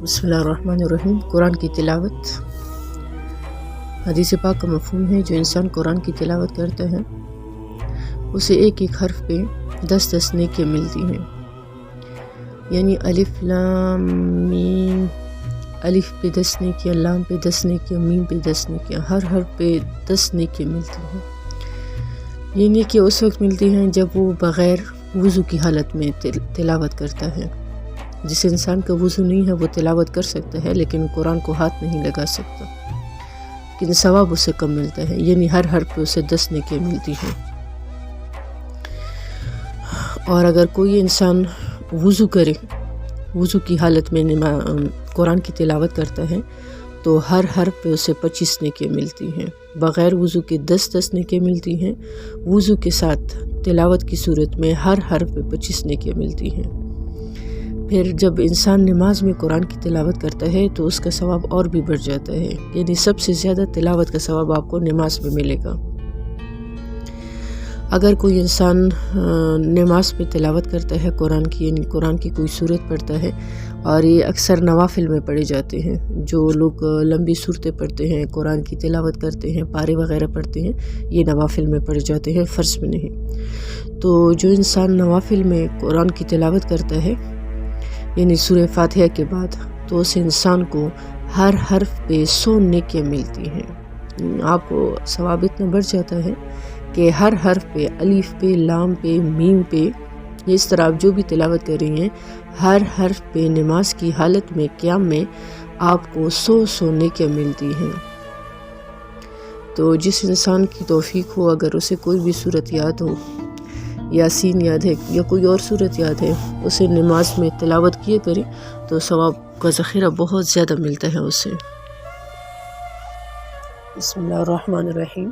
بسم اللہ الرحمن الرحیم۔ قرآن کی تلاوت۔ حدیث پاک کا مفہوم ہے جو انسان قرآن کی تلاوت کرتا ہے اسے ایک ایک حرف پہ 10 نیکیاں ملتی ہیں، یعنی الف لام میم، الف پہ 10 نیکیاں، لام پہ 10 نیکیاں، میم پہ 10 نیکیاں، ہر حرف پہ 10 نیکیاں ملتی ہیں۔ یہ نیکیاں اس وقت ملتی ہیں جب وہ بغیر وضو کی حالت میں تلاوت کرتا ہے۔ جس انسان کا وضو نہیں ہے وہ تلاوت کر سکتا ہے لیکن قرآن کو ہاتھ نہیں لگا سکتا، لیکن ثواب اسے کم ملتا ہے، یعنی ہر حرف پہ اسے 10 نیکیاں ملتی ہیں۔ اور اگر کوئی انسان وضو کرے، وضو کی حالت میں قرآن کی تلاوت کرتا ہے تو ہر حرف پہ اسے 25 نیکیاں ملتی ہیں، بغیر وضو کے 10 نیکیاں ملتی ہیں، وضو کے ساتھ تلاوت کی صورت میں ہر حرف پہ 25 نیکیاں ملتی ہیں۔ پھر جب انسان نماز میں قرآن کی تلاوت کرتا ہے تو اس کا ثواب اور بھی بڑھ جاتا ہے، یعنی سب سے زیادہ تلاوت کا ثواب آپ کو نماز میں ملے گا۔ اگر کوئی انسان نماز میں تلاوت کرتا ہے قرآن کی، یعنی قرآن کی کوئی صورت پڑھتا ہے، اور یہ اکثر نوافل میں پڑھے جاتے ہیں، جو لوگ لمبی صورتیں پڑھتے ہیں، قرآن کی تلاوت کرتے ہیں، پارے وغیرہ پڑھتے ہیں، یہ نوافل میں پڑھے جاتے ہیں، فرض میں نہیں۔ تو جو انسان نوافل میں قرآن کی تلاوت کرتا ہے، یعنی سورہ فاتحہ کے بعد، تو اس انسان کو ہر حرف پہ 100 نیکیاں ملتی ہیں۔ آپ کو ثواب اتنا بڑھ جاتا ہے کہ ہر حرف پہ، الف پہ، لام پہ، میم پہ، اس طرح آپ جو بھی تلاوت کر رہی ہیں، ہر حرف پہ نماز کی حالت میں، قیام میں آپ کو 100 نیکیاں ملتی ہیں۔ تو جس انسان کی توفیق ہو، اگر اسے کوئی بھی صورت یاد ہو، یاسین یاد ہے یا کوئی اور صورت یاد ہے، اسے نماز میں تلاوت کیے کرے تو ثواب کا ذخیرہ بہت زیادہ ملتا ہے اسے۔ بسم اللہ الرحمن الرحیم۔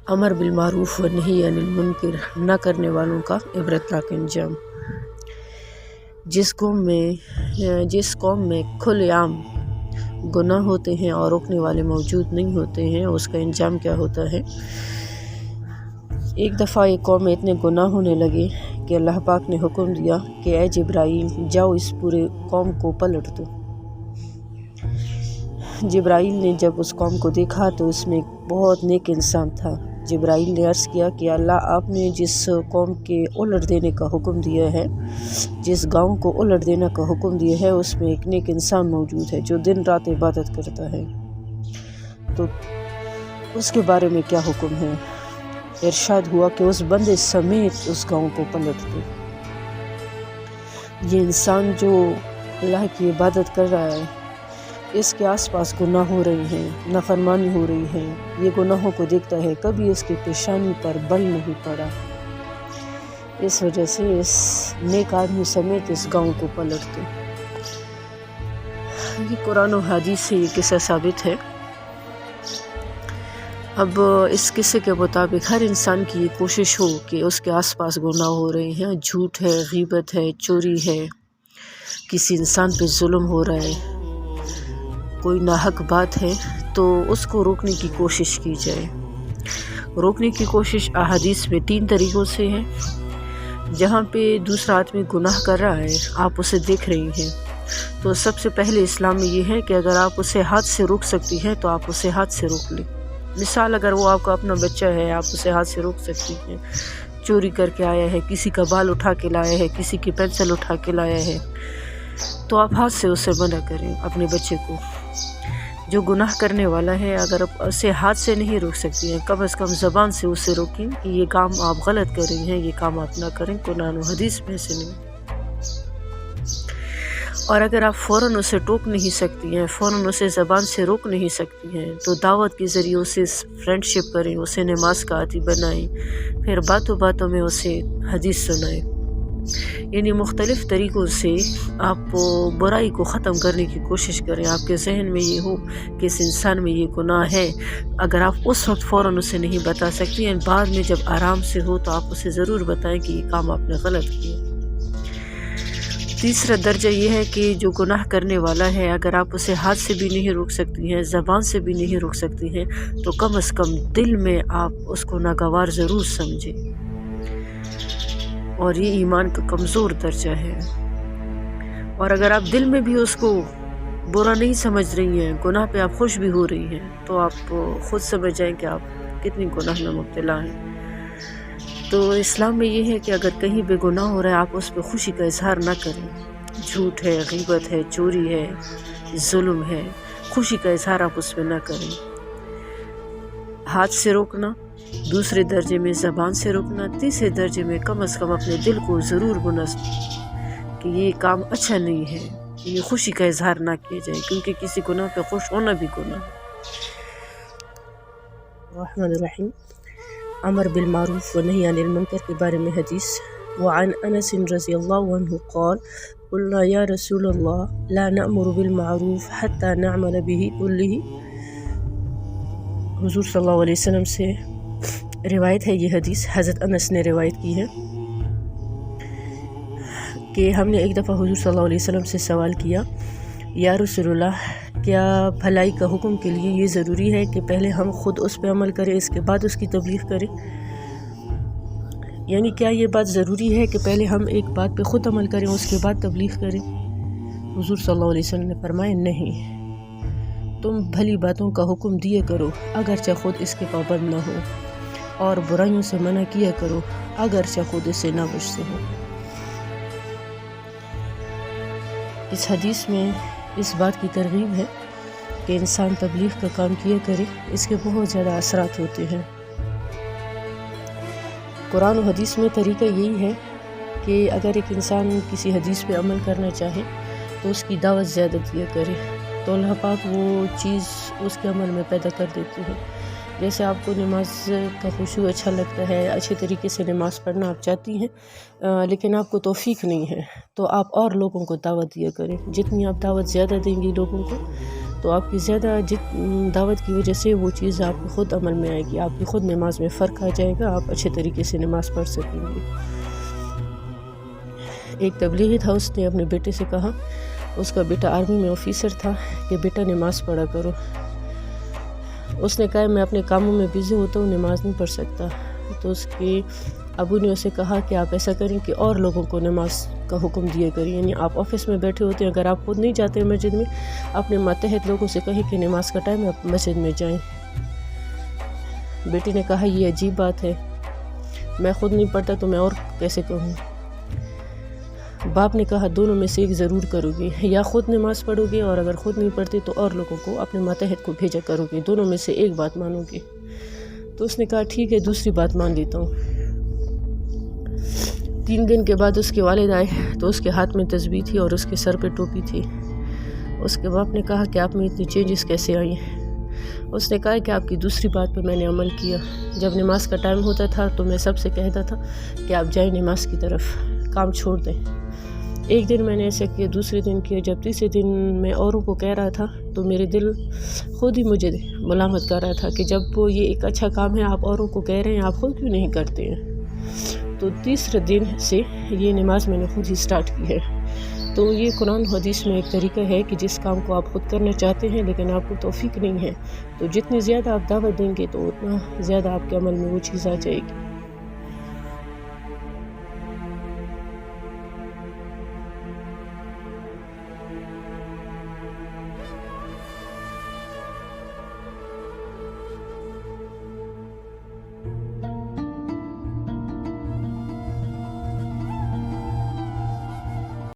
امر بالمعروف و نہی عن المنکر، نہ کرنے والوں کا عبرتناک انجام۔ جس قوم میں کھلے عام گناہ ہوتے ہیں اور روکنے والے موجود نہیں ہوتے ہیں، اس کا انجام کیا ہوتا ہے؟ ایک دفعہ ایک قوم میں اتنے گناہ ہونے لگے کہ اللہ پاک نے حکم دیا کہ اے جبرائیل، جاؤ اس پورے قوم کو پلٹ دو۔ جبرائیل نے جب اس قوم کو دیکھا تو اس میں ایک بہت نیک انسان تھا۔ جبرائیل نے عرض کیا کہ اللہ، آپ نے جس قوم کے الٹ دینے کا حکم دیا ہے، جس گاؤں کو الٹ دینے کا حکم دیا ہے، اس میں ایک نیک انسان موجود ہے جو دن رات عبادت کرتا ہے، تو اس کے بارے میں کیا حکم ہے؟ ارشاد ہوا کہ اس بندے سمیت اس گاؤں کو پلٹ دو۔ یہ انسان جو اللہ کی عبادت کر رہا ہے، اس کے آس پاس گناہ ہو رہے ہیں، نافرمانی ہو رہی ہے، یہ گناہوں کو دیکھتا ہے، کبھی اس کی پیشانی پر بل نہیں پڑا، اس وجہ سے اس نیک آدمی سمیت اس گاؤں کو پلٹ دو۔ یہ قرآن و حدیث سے یہ قصہ ثابت ہے۔ اب اس قصے کے مطابق ہر انسان کی یہ کوشش ہو کہ اس کے آس پاس گناہ ہو رہے ہیں، جھوٹ ہے، غیبت ہے، چوری ہے، کسی انسان پہ ظلم ہو رہا ہے، کوئی ناحق بات ہے، تو اس کو روکنے کی کوشش کی جائے۔ روکنے کی کوشش احادیث میں 3 طریقوں سے ہے۔ جہاں پہ دوسرا آدمی گناہ کر رہا ہے، آپ اسے دیکھ رہی ہیں، تو سب سے پہلے اسلام میں یہ ہے کہ اگر آپ اسے ہاتھ سے روک سکتی ہیں تو آپ اسے ہاتھ سے روک لیں۔ مثال، اگر وہ آپ کا اپنا بچہ ہے، آپ اسے ہاتھ سے روک سکتی ہیں۔ چوری کر کے آیا ہے، کسی کا بال اٹھا کے لایا ہے، کسی کی پینسل اٹھا کے لایا ہے، تو آپ ہاتھ سے اسے منع کریں اپنے بچے کو۔ جو گناہ کرنے والا ہے، اگر آپ اسے ہاتھ سے نہیں روک سکتی ہیں، کم از کم زبان سے اسے روکیں کہ یہ کام آپ غلط کر رہی ہیں، یہ کام آپ نہ کریں، قرآن و حدیث میں سے نہیں۔ اور اگر آپ فوراً اسے ٹوک نہیں سکتی ہیں، فوراً اسے زبان سے روک نہیں سکتی ہیں، تو دعوت کے ذریعے اسے فرینڈ شپ کریں، اسے نماز کا عادی بنائیں، پھر باتوں باتوں میں اسے حدیث سنائیں۔ یعنی مختلف طریقوں سے آپ برائی کو ختم کرنے کی کوشش کریں۔ آپ کے ذہن میں یہ ہو کہ اس انسان میں یہ گناہ ہے، اگر آپ اس وقت فوراً اسے نہیں بتا سکتی ہیں، بعد میں جب آرام سے ہو تو آپ اسے ضرور بتائیں کہ یہ کام آپ نے غلط کیا۔ تیسرا درجہ یہ ہے کہ جو گناہ کرنے والا ہے، اگر آپ اسے ہاتھ سے بھی نہیں روک سکتی ہیں، زبان سے بھی نہیں روک سکتی ہیں، تو کم از کم دل میں آپ اس کو ناگوار ضرور سمجھیں، اور یہ ایمان کا کمزور درجہ ہے۔ اور اگر آپ دل میں بھی اس کو برا نہیں سمجھ رہی ہیں، گناہ پہ آپ خوش بھی ہو رہی ہیں، تو آپ خود سمجھ جائیں کہ آپ کتنی گناہ میں مبتلا ہیں۔ تو اسلام میں یہ ہے کہ اگر کہیں بے گناہ ہو رہا ہے آپ اس پہ خوشی کا اظہار نہ کریں۔ جھوٹ ہے، غیبت ہے، چوری ہے، ظلم ہے، خوشی کا اظہار آپ اس پہ نہ کریں۔ ہاتھ سے روکنا، دوسرے درجے میں زبان سے روکنا، تیسرے درجے میں کم از کم اپنے دل کو ضرور کہ یہ کام اچھا نہیں ہے، یہ خوشی کا اظہار نہ کیا جائے، کیونکہ کسی گناہ پہ خوش ہونا بھی گناہ ہے۔ الرحمن الرحیم۔ امر بالمعروف و نہی عن المنکر کے بارے میں حدیث۔ وعن انس رضی اللہ عنہ قال قلنا یا رسول اللہ لا نأمر بالمعروف حتى نعمل به كله۔ حضور صلی اللہ علیہ وسلم سے روایت ہے یہ حدیث، حضرت انس نے روایت کی ہے کہ ہم نے ایک دفعہ حضور صلی اللہ علیہ وسلم سے سوال کیا، یا رسول اللہ کیا بھلائی کا حکم کے لیے یہ ضروری ہے کہ پہلے ہم خود اس پہ عمل کریں اس کے بعد اس کی تبلیغ کریں؟ یعنی کیا یہ بات ضروری ہے کہ پہلے ہم ایک بات پہ خود عمل کریں اس کے بعد تبلیغ کریں؟ حضور صلی اللہ علیہ وسلم نے فرمایا نہیں، تم بھلی باتوں کا حکم دیے کرو اگرچہ خود اس کے پابند نہ ہو، اور برائیوں سے منع کیا کرو اگرچہ خود اس سے نہ بچتے ہو۔ اس حدیث میں اس بات کی ترغیب ہے کہ انسان تبلیغ کا کام کیا کرے، اس کے بہت زیادہ اثرات ہوتے ہیں۔ قرآن و حدیث میں طریقہ یہی ہے کہ اگر ایک انسان کسی حدیث پہ عمل کرنا چاہے تو اس کی دعوت زیادہ دیا کرے، تو اللہ پاک وہ چیز اس کے عمل میں پیدا کر دیتے ہیں۔ جیسے آپ کو نماز کا خشوع اچھا لگتا ہے، اچھے طریقے سے نماز پڑھنا آپ چاہتی ہیں، لیکن آپ کو توفیق نہیں ہے، تو آپ اور لوگوں کو دعوت دیا کریں۔ جتنی آپ دعوت زیادہ دیں گی لوگوں کو، تو آپ کی زیادہ دعوت کی وجہ سے وہ چیز آپ کو خود عمل میں آئے گی، آپ کی خود نماز میں فرق آ جائے گا، آپ اچھے طریقے سے نماز پڑھ سکیں گے۔ ایک تبلیغی تھا، اس نے اپنے بیٹے سے کہا، اس کا بیٹا آرمی میں آفیسر تھا، کہ بیٹا نماز پڑھا کرو۔ اس نے کہا میں اپنے کاموں میں بزی ہوتا ہوں، نماز نہیں پڑھ سکتا۔ تو اس کے ابو نے اسے کہا کہ آپ ایسا کریں کہ اور لوگوں کو نماز کا حکم دیا کریں، یعنی آپ آفس میں بیٹھے ہوتے ہیں، اگر آپ خود نہیں جاتے مسجد میں، اپنے ماتحت لوگوں سے کہیں کہ نماز کا ٹائم ہے آپ مسجد میں جائیں۔ بیٹے نے کہا یہ عجیب بات ہے، میں خود نہیں پڑھتا تو میں اور کیسے کہوں؟ باپ نے کہا دونوں میں سے ایک ضرور کرو گے، یا خود نماز پڑھو گے، اور اگر خود نہیں پڑھتے تو اور لوگوں کو اپنے ماتحت کو بھیجا کرو گے، دونوں میں سے ایک بات مانو گے۔ تو اس نے کہا ٹھیک ہے، دوسری بات مان لیتا ہوں۔ 3 دن کے بعد اس کے والد آئے تو اس کے ہاتھ میں تسبیح تھی اور اس کے سر پہ ٹوپی تھی۔ اس کے باپ نے کہا کہ آپ میں اتنی چینجز کیسے آئی ہیں؟ اس نے کہا کہ آپ کی دوسری بات پہ میں نے عمل کیا، جب نماز کا ٹائم ہوتا تھا تو میں سب سے کہتا تھا کہ آپ جائیں نماز کی طرف، کام چھوڑ دیں۔ ایک دن میں نے ایسا کیا، دوسرے دن کیا، جب تیسرے دن میں اوروں کو کہہ رہا تھا تو میرے دل خود ہی مجھے ملامت کر رہا تھا کہ جب وہ یہ ایک اچھا کام ہے آپ اوروں کو کہہ رہے ہیں، آپ خود کیوں نہیں کرتے ہیں؟ تو تیسرے دن سے یہ نماز میں نے خود ہی سٹارٹ کی ہے۔ تو یہ قرآن حدیث میں ایک طریقہ ہے کہ جس کام کو آپ خود کرنا چاہتے ہیں لیکن آپ کو توفیق نہیں ہے، تو جتنی زیادہ آپ دعوت دیں گے تو اتنا زیادہ آپ کے عمل میں وہ چیز آ جائے گی۔